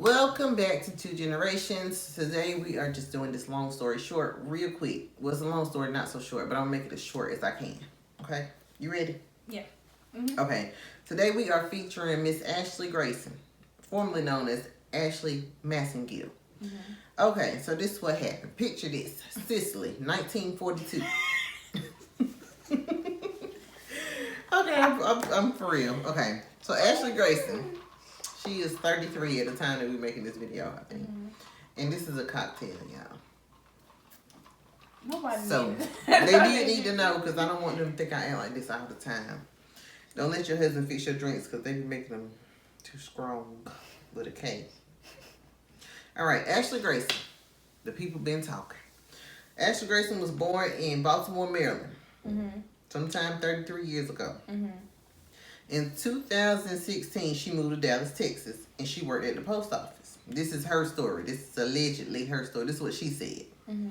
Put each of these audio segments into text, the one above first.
Welcome back to Two Generations. Today we are just doing this long story short real quick. Well, it's a long story, not so short, but I'll make it as short as I can. Okay? You ready? Yeah. Mm-hmm. Okay. Today we are featuring Miss Ashley Grayson, formerly known as Ashley Massengill. Mm-hmm. Okay, so this is what happened. Picture this. Sicily, 1942. Okay, I'm for real. Okay, so Ashley Grayson, she is 33 at the time that we're making this video, I think. Mm-hmm. And this is a cocktail, y'all. Nobody So, they they need to know, because I don't want them to think I act like this all the time. Don't let your husband fix your drinks, because they be making them too strong with a K. All right, Ashley Grayson. The people been talking. Ashley Grayson was born in Baltimore, Maryland. Mm-hmm. Sometime 33 years ago. Mm-hmm. In 2016, she moved to Dallas, Texas, and she worked at the post office. This is her story. This is allegedly her story. This is what she said. Mm-hmm.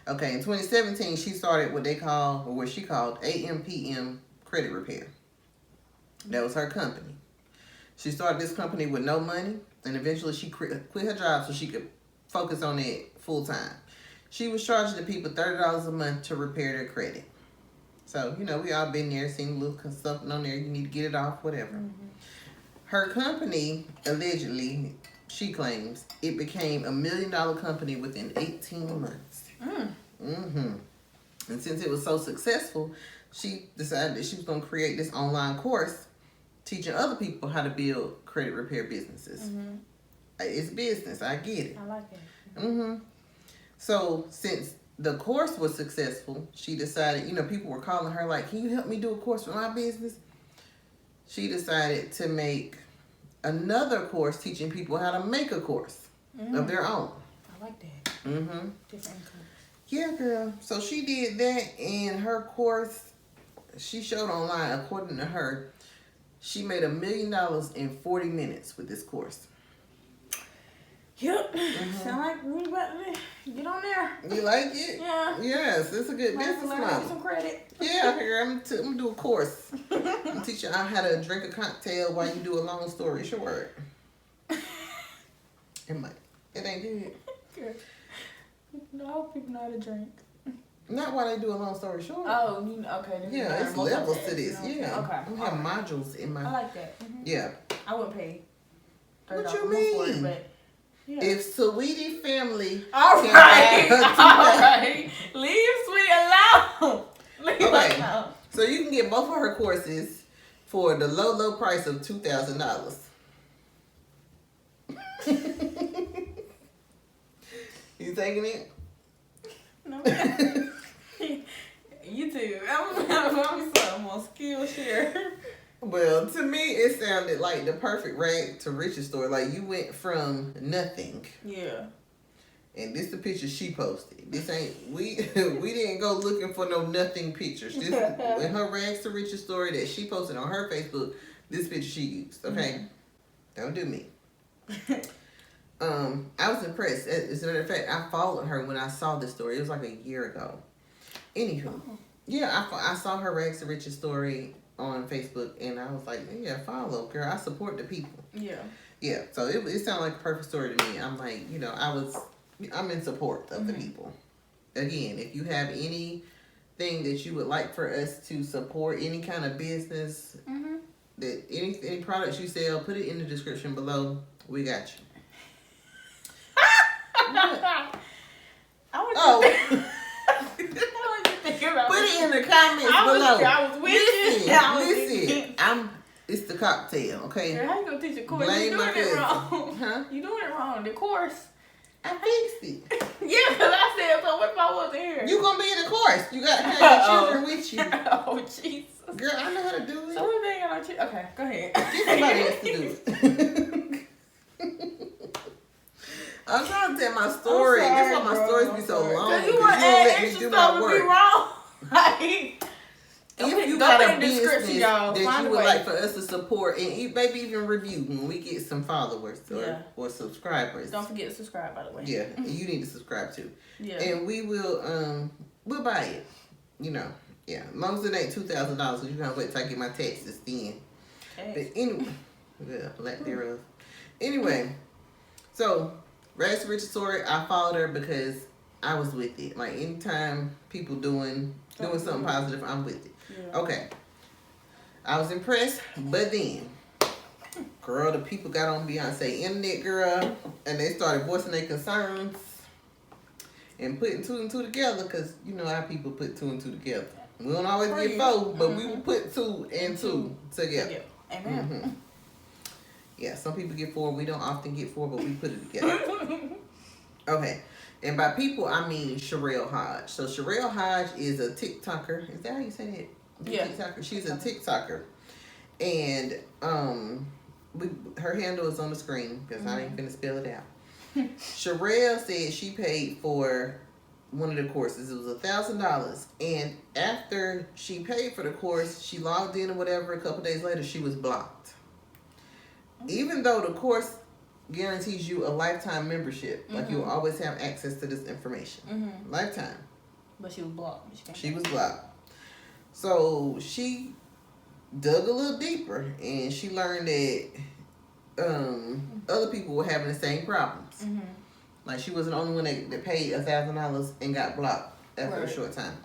Okay, in 2017, she started what they call, or what she called, AMPM Credit Repair. That was her company. She started this company with no money, and eventually she quit her job so she could focus on it full time. She was charging the people $30 a month to repair their credit. So, you know, we all been there, seen a little something on there, you need to get it off, whatever. Mm-hmm. Her Company, allegedly, she claims, it became $1 million company within 18 months. Mm-hmm. And since it was so successful, she decided that she was going to create this online course teaching other people how to build credit repair businesses. Mm-hmm. It's business, I get it. I like it. Mm-hmm. So, since the course was successful, she decided, you know, people were calling her like, can you help me do a course for my business? She decided to make another course teaching people how to make a course of their own. I like that. Mm-hmm. Different income. Yeah, girl. So she did that, and her course, she showed online, according to her, she made $1 million in 40 minutes with this course. Yep. Sound like we about to get on there. You like it? Yeah. Yes, it's a good business model. Some credit. Yeah, here, I'm gonna do a course. I'm gonna teach you how to drink a cocktail while you do a long story short. It ain't good. Good. I hope people know how to drink. Not while they do a long story short. Oh, okay. Yeah, it's levels to this. You know? Yeah. Okay. I have modules in my. I like that. Mm-hmm. Yeah. I wouldn't pay $30 What you for it, mean? but yeah. If Sweetie family. All right. Leave Sweet alone. Leave Okay. her alone. So you can get both of her courses for the low price of $2,000. You taking it? No. You too. I'm on Skillshare. Well, to me, it sounded like the perfect rag to riches story. Like, you went from nothing. Yeah. And this the picture she posted. This ain't, we didn't go looking for no nothing pictures. This, in her rags to riches story that she posted on her Facebook, this picture she used. Okay? Mm-hmm. Don't do me. I was impressed. As a matter of fact, I followed her when I saw this story. It was like a year ago. Anywho. Yeah, I saw her rags to riches story on Facebook, and I was like, yeah, follow, girl. I support the people. Yeah. Yeah, so it sounded like a perfect story to me. I'm like, you know, I'm in support of the people. Again, if you have anything that you would like for us to support, any kind of business, that any products you sell, put it in the description below. We got you. Put it in the comments below. I was with Listen. It's the cocktail, okay? Girl, how you gonna teach a course? Blame You my doing it cousin. wrong. Huh? You doing it wrong. The course. I fixed it. Yeah, because I said, so what if I wasn't here? You gonna be in the course. You gotta have your children with you. Oh, Jesus. Girl, I know how to do it. So what they got on children? Okay, go ahead. Get somebody else to do it. I'm trying to tell my story. That's why my stories be so long. Because You you want to don't add let me extra do stuff my and be work. wrong. Like, If you go got in a the description, business y'all. that Find you a would way. like for us to support, and maybe even review when we get some followers or subscribers. Don't forget to subscribe, by the way. Yeah, you need to subscribe too. Yeah. And we will we'll buy it. You know, yeah. As long as it ain't $2,000, you gotta wait till I get my taxes then. Okay. But anyway, yeah, lack thereof. Anyway, So, Rags to Riches story, I followed her because I was with it. Like, anytime people doing something positive, I'm with it. Yeah. Okay. I was impressed, but then, girl, the people got on Beyonce internet, girl, and they started voicing their concerns and putting two and two together, because you know how people put two and two together. We don't always get four, but we will put two and two together. Amen. Mm-hmm. Yeah, some people get four. We don't often get four, but we put it together. Okay. And by people, I mean Sherelle Hodge. So Sherelle Hodge is a TikToker. Is that how you say that? Yeah. TikToker. She's a TikToker. And her handle is on the screen because I ain't finna spell it out. Sherelle said she paid for one of the courses. It was $1,000. And after she paid for the course, she logged in or whatever. A couple days later, she was blocked. Even though the course guarantees you a lifetime membership, like you'll always have access to this information. Lifetime. But she was blocked. She was blocked. So she dug a little deeper and she learned that other people were having the same problems. Like she wasn't the only one that paid $1,000 and got blocked after a short time.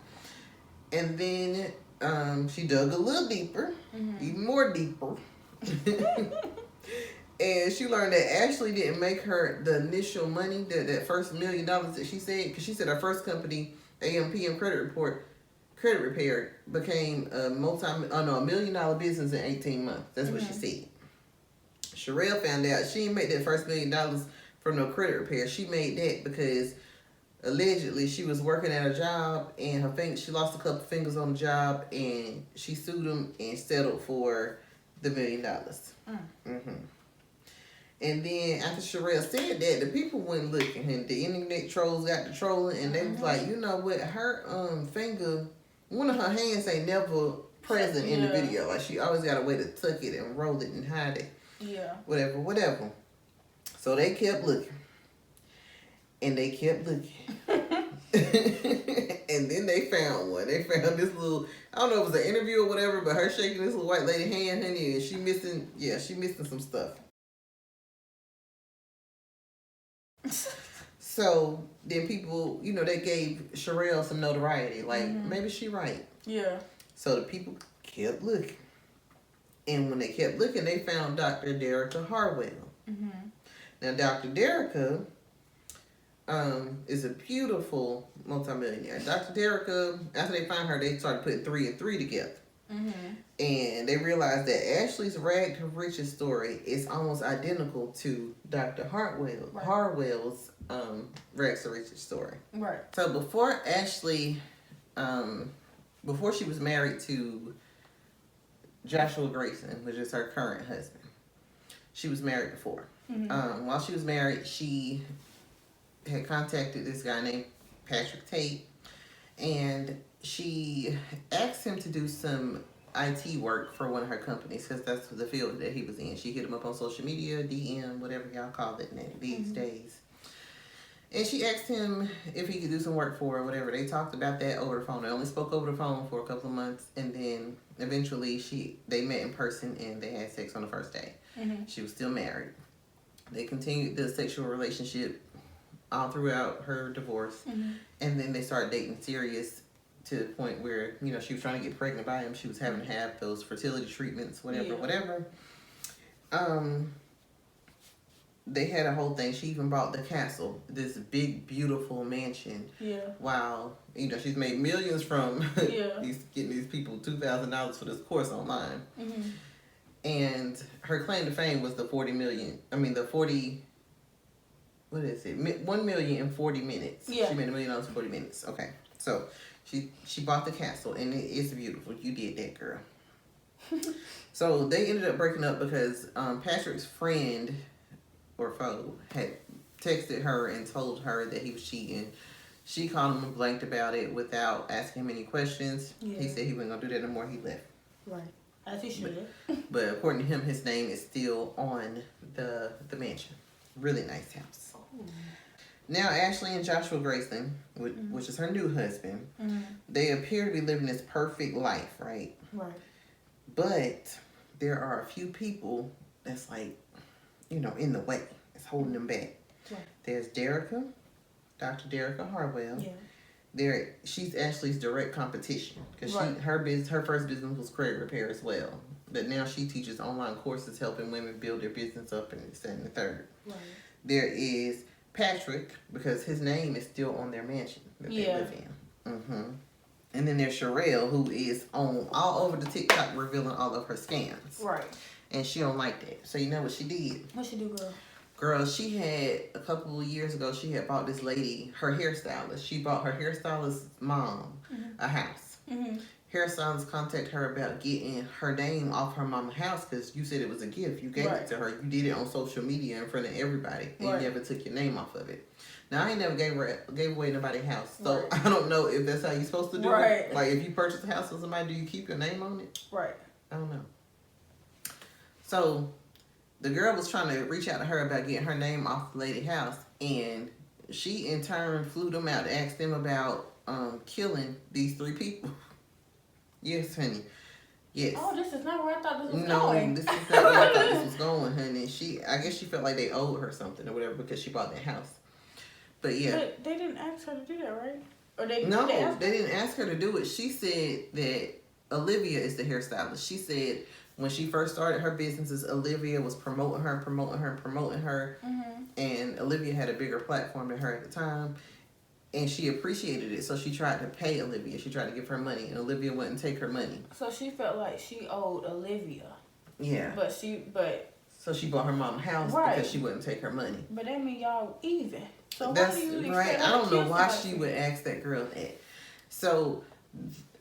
And then she dug a little deeper, even more deeper. And she learned that Ashley didn't make her the initial money, that first $1 million that she said, because she said her first company, AMPM Credit Repair, became a $1 million business in 18 months. That's what she said. Sherelle found out she didn't make that first $1 million from no credit repair. She made that because allegedly she was working at a job and she lost a couple fingers on the job and she sued them and settled for the $1 million. And then after Sherelle said that, the people went looking and the internet trolls got to trolling and they was like, you know what, her finger, one of her hands ain't never present in the video. Like she always got a way to tuck it and roll it and hide it. Yeah. Whatever. So they kept looking. And they kept looking. And then they found one. They found this little, I don't know if it was an interview or whatever, but her shaking this little white lady hand, honey, and she missing some stuff. So then people, they gave Sherelle some notoriety. Like, maybe she right. Yeah. So the people kept looking. And when they kept looking, they found Dr.Dereka Harwell. Now, Dr.Dereka is a beautiful multimillionaire. Dr.Dereka, after they found her, they started putting 3 and 3 together. And they realized that Ashley's rag to riches story is almost identical to Dr. Harwell's rags to riches story. Right. So before Ashley, before she was married to Joshua Grayson, which is her current husband, she was married before. While she was married, she had contacted this guy named Patrick Tate, and she asked him to do some IT work for one of her companies because that's the field that he was in. She hit him up on social media, DM, whatever y'all call it these days. And she asked him if he could do some work for her, whatever. They talked about that over the phone. They only spoke over the phone for a couple of months, and then eventually they met in person and they had sex on the first day. She was still married. They continued the sexual relationship all throughout her divorce, and then they started dating serious to the point where she was trying to get pregnant by him. She was having to have those fertility treatments, whatever. They had a whole thing. She even bought the castle, this big, beautiful mansion. Yeah. Wow. She's made millions from getting these people $2,000 for this course online. And her claim to fame was the 40 million. I mean, the 40. What is it? 1 million in 40 minutes. Yeah. She made $1 million in 40 minutes. Okay. So she bought the castle and it's beautiful. You did that, girl. So they ended up breaking up because Patrick's friend or foe had texted her and told her that he was cheating. She called him and blanked about it without asking him any questions. He said he wasn't gonna do that no more. He left. Right. As he should. But according to him, his name is still on the mansion. Really nice house. Oh. Now Ashley and Joshua Grayson, which is her new husband, they appear to be living this perfect life, right? Right. But there are a few people that's like, in the way. It's holding them back. Right. There's Dereka, Dr. Harwell. Yeah. She's Ashley's direct competition because Right. her first business was credit repair as well. But now she teaches online courses helping women build their business up and this and the third. Right. There is Patrick because his name is still on their mansion that they live in. Mm-hmm. And then there's Sherelle who is on all over the TikTok revealing all of her scams. Right. And she don't like that. So you know what she did? What she do, girl? Girl, she had a couple of years ago, she had bought this lady, her hairstylist. She bought her hairstylist's mom a house. Mm-hmm. Hairstylist contacted her about getting her name off her mama's house because you said it was a gift. You gave it to her. You did it on social media in front of everybody, and you never took your name off of it. Now, I ain't never gave away nobody's house, so I don't know if that's how you're supposed to do it. Like, if you purchase a house from somebody, do you keep your name on it? Right. I don't know. So, the girl was trying to reach out to her about getting her name off the lady's house, and she, in turn, flew them out to ask them about killing these 3 people. Yes, honey. Yes. Oh, this is not where I thought this was going. going. No, this is not where I thought this was going, honey. I guess she felt like they owed her something or whatever because she bought that house. But yeah. But they didn't ask her to do that, right? Or they didn't ask her to do it. She said that Olivia is the hairstylist. She said when she first started her businesses, Olivia was promoting her. Mm-hmm. And Olivia had a bigger platform than her at the time. And she appreciated it, so she tried to pay Olivia. She tried to give her money, and Olivia wouldn't take her money. So she felt like she owed Olivia. Yeah. So she bought her mom's house because she wouldn't take her money. But that mean y'all even. So that's why do you right. I don't know why she would ask that girl that. So,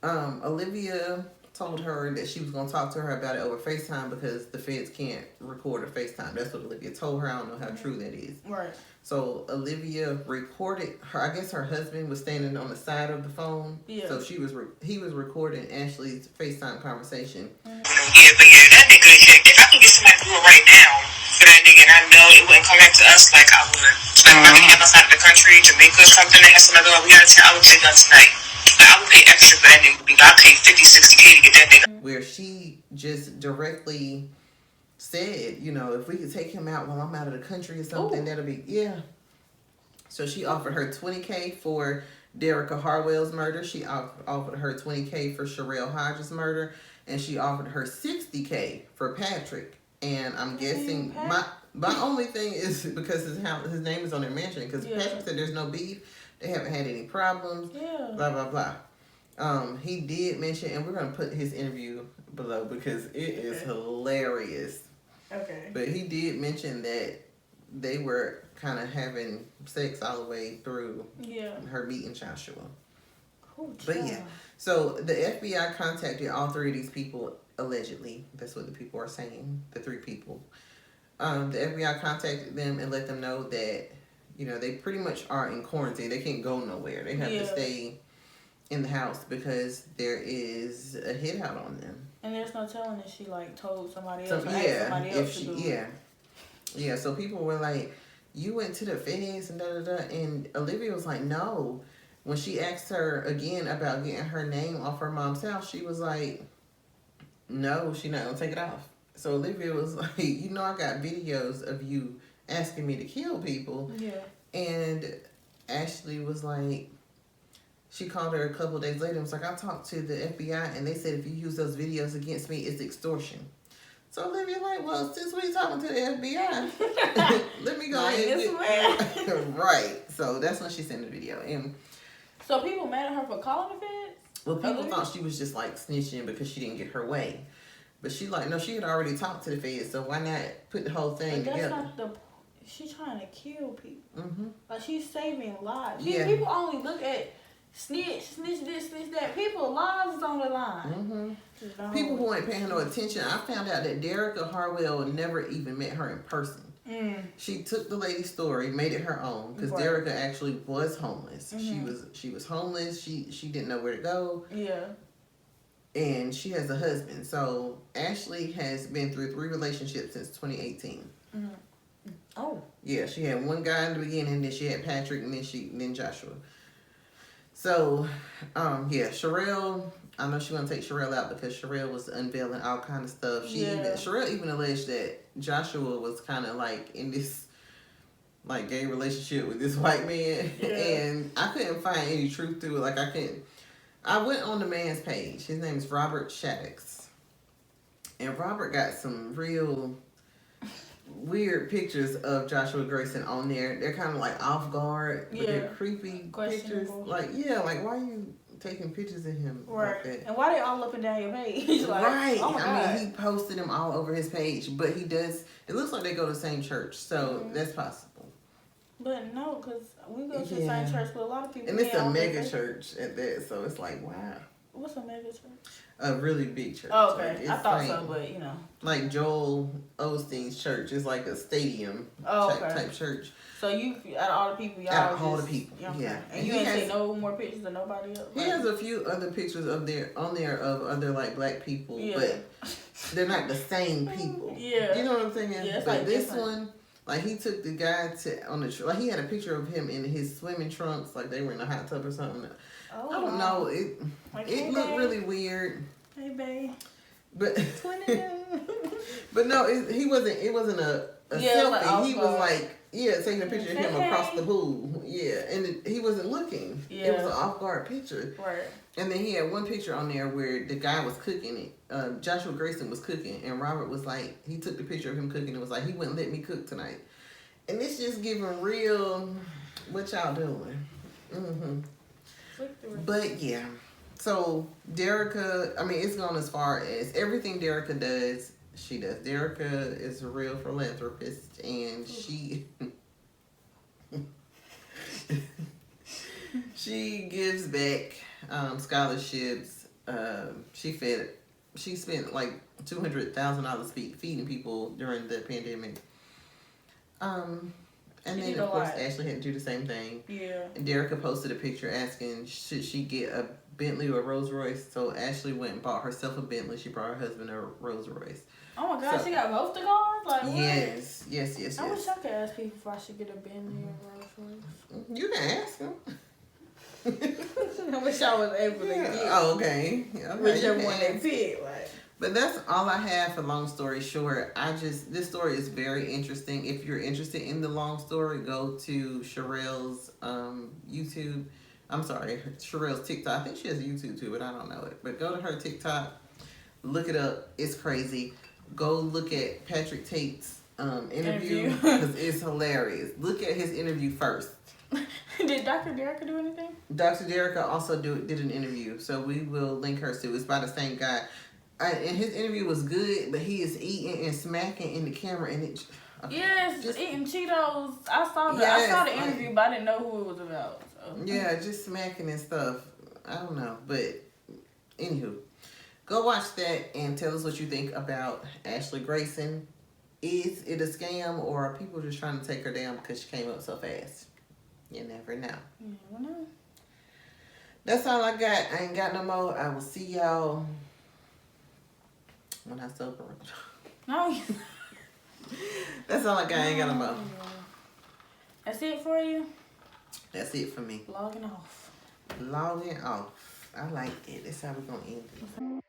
Olivia told her that she was going to talk to her about it over FaceTime because the feds can't record a FaceTime. That's what Olivia told her. I don't know how true that is. Right. So Olivia recorded her. I guess her husband was standing on the side of the phone. Yeah. So he was recording Ashley's FaceTime conversation. Yeah, but yeah, that'd be good. If I could get somebody to do it right now for that nigga, and I know it wouldn't come back to us, like I would. Like if I could have us out of the country, Jamaica or something, that has somebody go, we out of town, I would get it done tonight. Like, I would pay extra for that nigga. I paid 50, 60K to get that nigga. Where she just directly said, you know, if we could take him out while I'm out of the country or something, that'll be, So she offered her $20K for Dereka Harwell's murder. She offered her $20K for Sherelle Hodges' murder. And she offered her $60K for Patrick. And I'm guessing, my only thing is because his name is on their mansion. Because Patrick said there's no beef. They haven't had any problems. Yeah. Blah, blah, blah. He did mention, and we're going to put his interview below because it is hilarious. Okay. But he did mention that they were kind of having sex all the way through her meeting Joshua. But yeah, so the FBI contacted all 3 of these people allegedly. That's what the people are saying, the 3 people. The FBI contacted them and let them know that, you know, they pretty much are in quarantine. They can't go nowhere. They have to stay in the house because there is a hit out on them. And there's no telling if she like told somebody else or asked somebody else to do it. Yeah, so people were like, you went to the feds and da-da-da. And Olivia was like, no. When she asked her again about getting her name off her mom's house, she was like, no, she's not going to take it off. So Olivia was like, you know, I got videos of you asking me to kill people. Yeah. And Ashley was like, she called her a couple of days later and was like, I talked to the FBI and they said if you use those videos against me, it's extortion. So Olivia like, well, since we talking to the FBI, let me go ahead. Right. So that's when she sent the video. And so people mad at her for calling the feds? Well, people thought she was just like snitching because she didn't get her way. But she like, no, she had already talked to the feds, so why not put the whole thing together? That's not she's trying to kill people. Mm-hmm. Like, she's saving lives. Yeah. People only look at snitch this, snitch that. People's lives is on the line. Mm-hmm. People who ain't paying no attention. I found out that Dereka Harwell never even met her in person. She took the lady's story, made it her own, because Dereka actually was homeless. She was homeless. She didn't know where to go. Yeah. And she has a husband. So Ashley has been through 3 relationships since 2018. Oh. Yeah, she had one guy in the beginning, then she had Patrick, and then Joshua. So, Sherelle, I know she's gonna take Sherelle out because Sherelle was unveiling all kind of stuff. Sherelle even alleged that Joshua was kind of like in this like gay relationship with this white man, and I couldn't find any truth to it. Like I went on the man's page. His name is Robert Shaddix, and Robert got some real weird pictures of Joshua Grayson on there. They're kind of like off guard, but they're creepy pictures. Like like why are you taking pictures of him like that? And why they all up and down your page? Like, right. Oh my God. I mean, he posted them all over his page, but he does. It looks like they go to the same church, so that's possible. But no, because we go to the same church with a lot of people. And it's a mega church at that, so it's like, wow. What's a mega church? A really big church. Oh, okay. Like, I thought like, so, but you know. Like Joel Osteen's church. It's like a stadium type church. So you, out of all the people, y'all out of all the people, yeah. And you ain't see no more pictures of nobody else? He has a few other pictures of other like black people, but they're not the same people. Yeah. You know what I'm saying? Yeah, but like this one, like he took the guy like he had a picture of him in his swimming trunks, like they were in a hot tub or something. Oh, I don't know. It looked really weird. Hey, babe. But but no, it wasn't a selfie. Like he was like taking a picture of him across the pool. Yeah, and he wasn't looking. It was an off guard picture. Right. And then he had one picture on there where the guy was cooking it. Joshua Grayson was cooking, and Robert was like, he took the picture of him cooking and was like, he wouldn't let me cook tonight. And it's just giving real, what y'all doing? Mm-hmm. But yeah. So Dereka, I mean, it's gone as far as everything Dereka does, she does. Dereka is a real philanthropist, and she gives back scholarships. She spent like $200,000 feeding people during the pandemic. And then, of course, Ashley had to do the same thing. Yeah. And Dereka posted a picture asking, should she get a Bentley or a Rolls Royce? So Ashley went and bought herself a Bentley. She bought her husband a Rolls Royce. Oh my God, she got both the cars? Like, what? Yes. I wish I could ask people if I should get a Bentley or a Rolls Royce. You can ask them. I wish I was able to get. Oh, okay. Whichever one they pick, like. But that's all I have for long story short. This story is very interesting. If you're interested in the long story, go to Sherelle's YouTube. I'm sorry, Sherelle's TikTok. I think she has a YouTube too, but I don't know it. But go to her TikTok, look it up. It's crazy. Go look at Patrick Tate's interview because it's hilarious. Look at his interview first. Did Dr.Dereka do anything? Dr.Dereka also did an interview, so we will link her too. It's by the same guy. And his interview was good, but he is eating and smacking in the camera, and it. Just eating Cheetos. I saw the interview, but I didn't know who it was about. So. Yeah, just smacking and stuff. I don't know, but anywho, go watch that and tell us what you think about Ashley Grayson. Is it a scam, or are people just trying to take her down because she came up so fast? You never know. You never know. That's all I got. I ain't got no more. I will see y'all when I sober up. No. That's all I got. I ain't got no more. That's it for you? That's it for me. Logging off. Logging off. I like it. That's how we're going to end it.